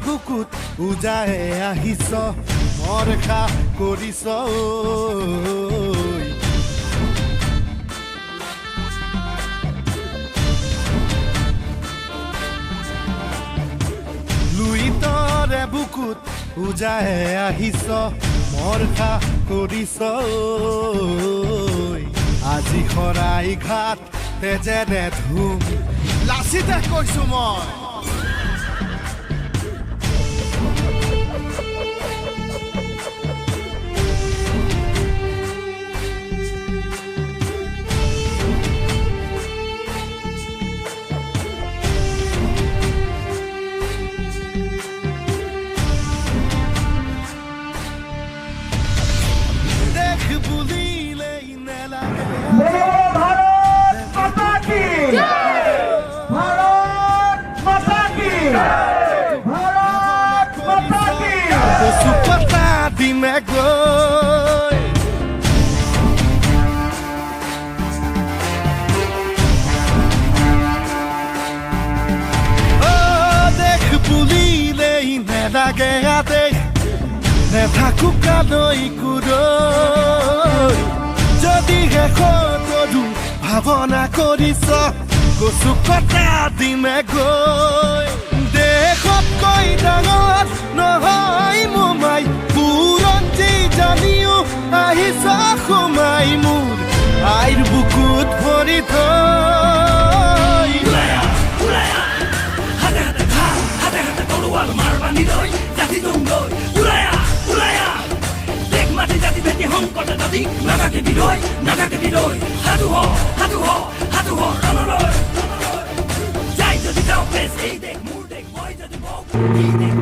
বুকুত উজাহে আহিছ মৰখা কৰিছ লুইতৰে বুকুত উজাহে আহিছ মৰখা কৰিছ আজি খৰাই ঘাট তেজেৰে ধুম লাচিতে কৈছো মই নেথাকো কালৈ কুৰৈ যদিহে সতৰু ভাৱনা কৰিছ কচু কটা দিমে গৈ দেশতকৈ ডাঙৰ নহয় মোমাই বুৰঞ্জী জানিও আহিছ সোমাই মোৰ আইৰ বুকুত ভৰি থৈ হাতে হাতে তৰোৱাল মাৰ বান্ধি লৈ জাতি তুংগৈ সংকট নদী নাগাকে বিৰৈ সাধু হ ৰণলৈ যাই যদি যাওঁ বেছ এই দেশ মোৰ দেশ মই যদি বওঁ এই দেশ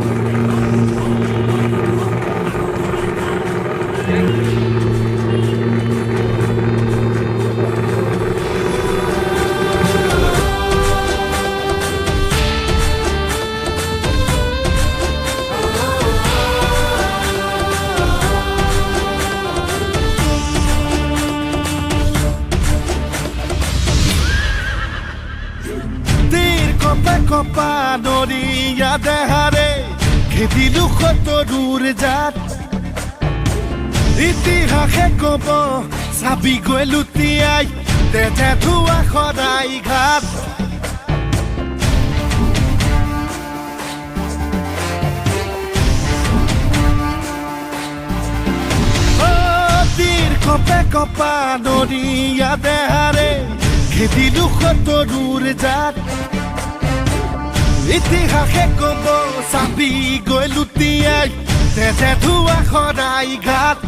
কপা নৰিয়া দেহাৰে খেদিলো সতৰুৰ জাত ইতিহাসে কব চাবি গৈ লুটিয়াই তেজে ধোৱা সদায় ঘাট কপে কপা নৰিয়া দেহাৰে খেদিলো সতৰুৰ জাত ইতিহাসে কব চাবি গৈ লুটিয়াই তেজে ধোৱা সদায় ঘাট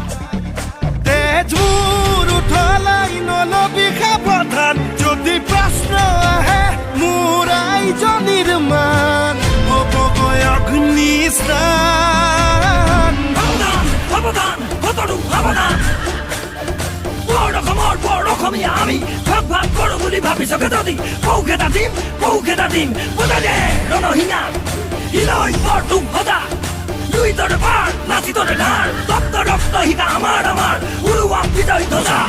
তেজবোৰ উঠলাই নলবি সাৱধান যদি প্ৰশ্ন আহে মোৰ আইজনীৰ মান হ'বগৈ অগ্নি স্নান অসমীয়া আমি ভাগ ভাগ কৰোঁ বুলি ভাবিছ কেতদি পৌখেতা দিম বুজাই দে ৰণহিঙা হিলৈ বৰ তুম সদা দুই তৰে পাৰ নাচি তৰে ধাৰ তপ্ত ৰক্ত শিকা আমাৰ উৰুৱাম বিজয় ধ্বজা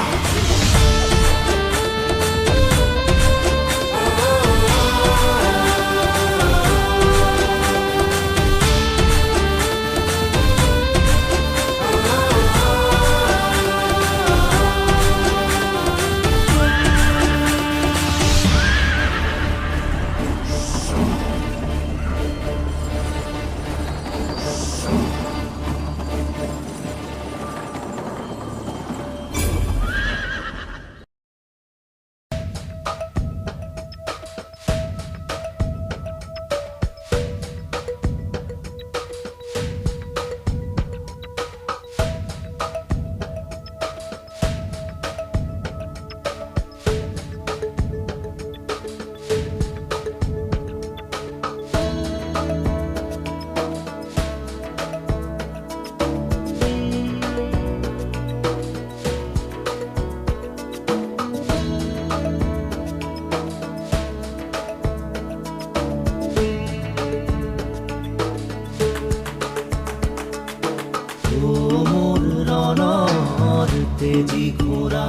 তেজি ঘোড়া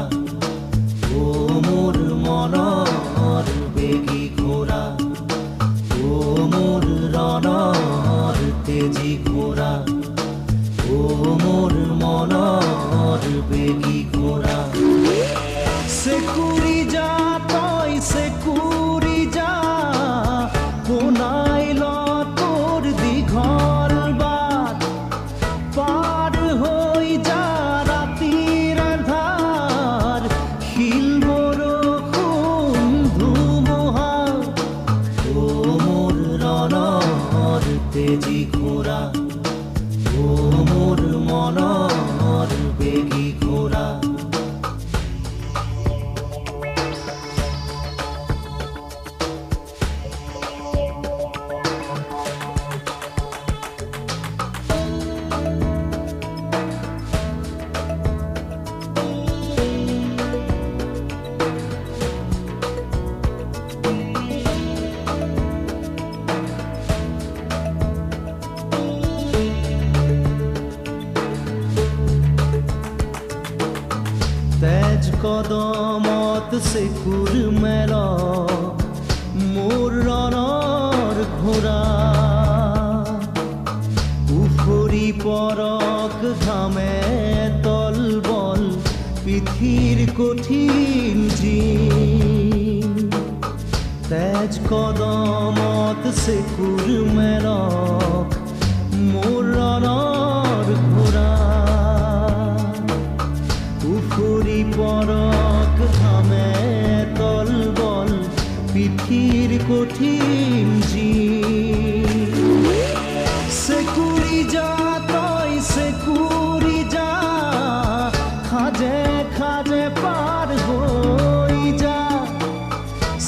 ও মোৰ মনৰ বেগী ঘোড়া ও মোর রণর ঘোড়া সেকুরি যা তই সেকুরি যা কোনাইল তোর দীঘল বাট পার হই যা রাতির আধার শিল বৰষুণ ধুমুহা ও মোৰ ৰণৰ তেজী ঘোড়া ও মোৰ মনৰ বেগী ঘোড়া তেজ কদমত সেকুৰ মেল মোৰ ৰণৰ ঘোড়া উফৰি পৰক ঘামে তলবল পিঠিৰ কঠিন জিন তেজ কদমত সেকুৰ মেল মোৰ ৰণৰ ঘোড়া উফৰি পৰক ঘামে তলবল পিঠিৰ কঠিন জিন সেকুৰি যা তই সেকুৰি যা খাজে খাজে পাৰ হৈ যা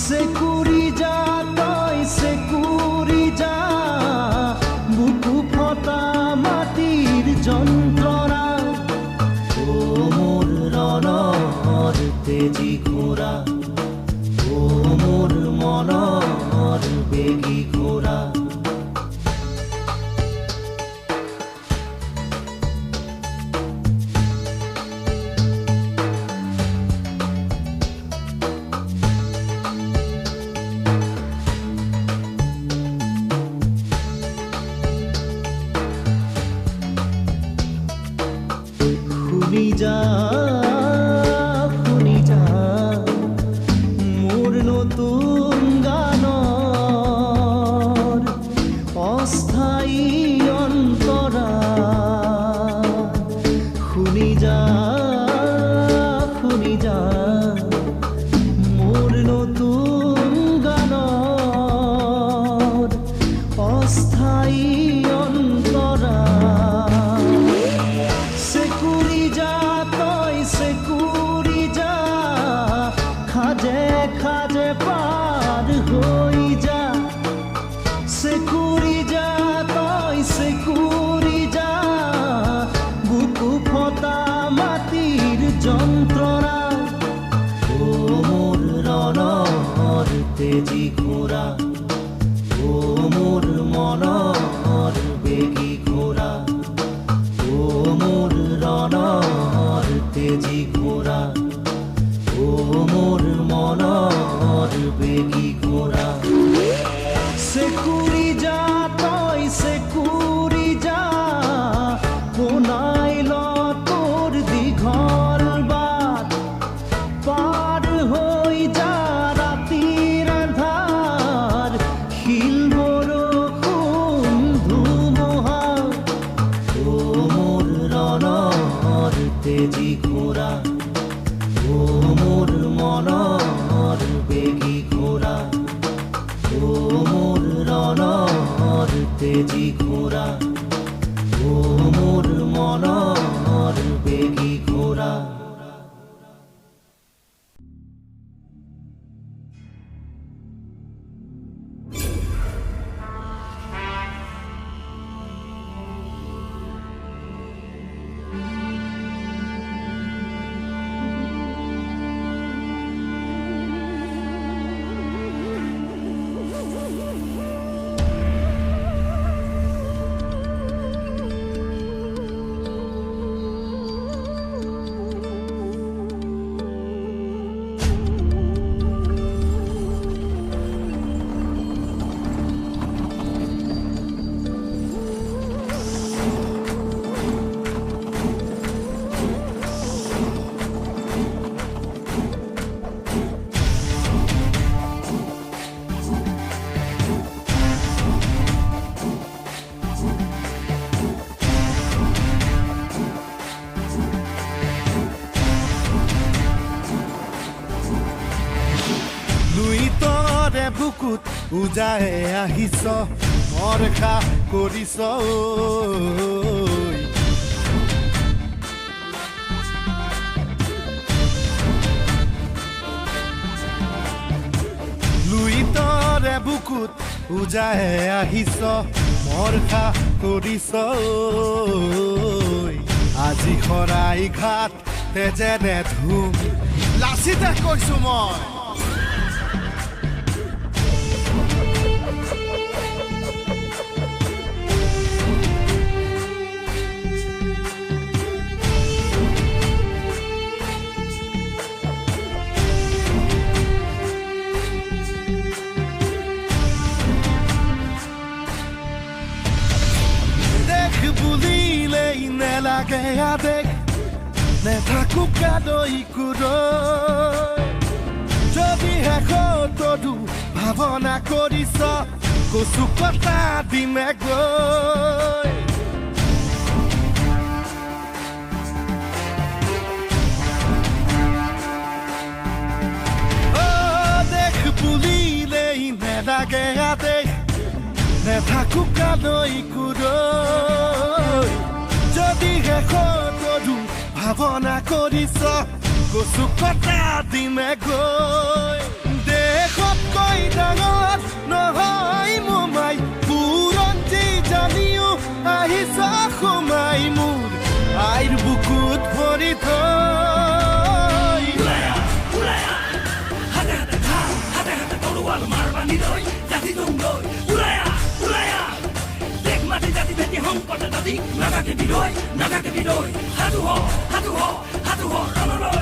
সেকুৰি যা তই সেকুৰি যা বুকু ফটা মাটিৰ যন্ত্ৰণা ও মোৰ ৰণৰ তেজী ঘোড়া ও মোৰ মনৰ বেগী ঘোড়া শুনি যা মোৰ নতুন গানৰ অস্থায়ী অন্তৰা শুনি যা মোৰ নতুন গানৰ অস্থায়ী অন্তৰা সেকুরি যা তই সেকুরি যা খাজে খাজে পার হই যা সেকুরি যা তই সেকুরি যা বুকু ফটা মাটির যন্ত্ৰণা ও মোৰ ৰণৰ তেজী ঘোড়া ও মোৰ মনৰ বেগী ঘোড়া ও মোৰ ৰণৰ তেজী ঘোড়া ও মোৰ মনৰ বেগী ঘোড়া সেকুৰি যা তই সেকুৰি যা কোনাইল তোৰ দীঘল বাট পাৰ হৈ যা ৰাতিৰ আন্ধাৰ শিল বৰষুণ ধুমুহা ও মোৰ ৰণৰ তেজী ঘোড়া ও মোৰ মনৰ বেগী ঘোড়া ও মোৰ ৰণৰ তেজী ঘোড়া ও মোৰ মনৰ বেগী ঘোড়া তৰে বুকুত উজাই আহিছ মৰখা কৰিছ লুইতৰে বুকুত উজাই আহিছ মৰখা কৰিছ আজি খৰাই ঘাট তেজেৰে ধুম লাচিতে কৈছো মই বুলিলেই নেলাগে আবেগ নেথাকো কাদৈ কুৰৈ যদিহে কতদু ভাৱনা কৰিছ কচু কটা দিমে গৈ দেখ বুলিলেই নেলাগে আবেগ নেথাকো কাদৈ কুৰৈ যদিহে কতদু ভাৱনা কৰিছ কচু কটা দিমে গৈ দেশতকৈ ডাঙৰ নহয় মোমাই বুৰঞ্জী জানিও আহিছ সোমাই মোৰ আইৰ বুকুত ভৰি থৈ হাতে হাতে ধাৰ হাতে হাতে তৰোৱাল মাৰ বান্ধি লৈ জাতি তুংগৈ জাতি ভেটি সংকটে নদী নাগাকে বিৰৈ সাধু হ ৰণলৈ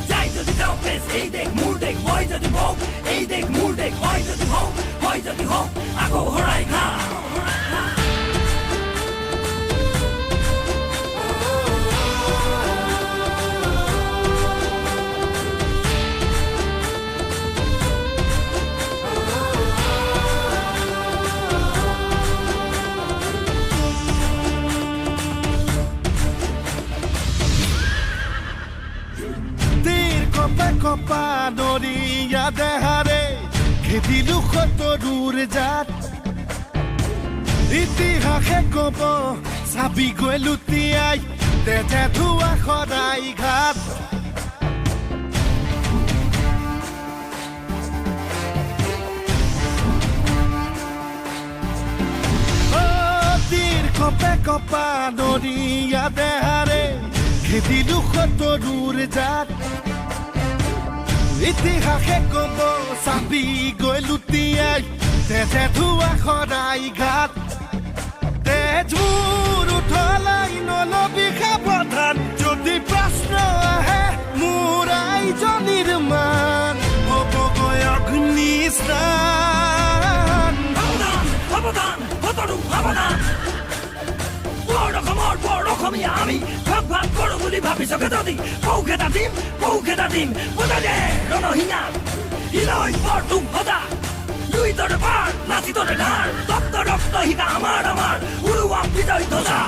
যাই যদি যাওঁ পেছ এই দেশ মোৰ দেশ হয় যদি হওক এই দেশ মোৰ দেশ হয় যদি হওক আকৌ হৰাই খা কপা নৰিয়া দেহাৰে খেদিলো সতৰুৰ জাত ইতিহাসে কব চাবি গৈ লুটিয়াই তেজে ধোৱা সদায় ঘাট কপা নৰিয়া দেহাৰে খেদিলো সতৰুৰ জাত ইতিহাসে কব চাবি গৈ লুটিয়াই তেজে ধোৱা সদায় ঘাট তেজবোৰ উঠলাই নলবি সাৱধান যদি প্ৰশ্ন আহে মোৰ আইজনীৰ মান হ'বগৈ অগ্নি স্নান সাৱধান বৰ অসমীয়া আমি ভাগ কৰোঁ বুলি ভাবিছ কেতদি পৌখ এটা দিম বুজাই দে ৰণহিঙা হিলৈ বৰ তুম সদা দুই তৰে পাৰ নাচি তৰে ধাৰ তপ্ত ৰক্ত শিকা আমাৰ উৰুৱাম বিজয় ধ্বজা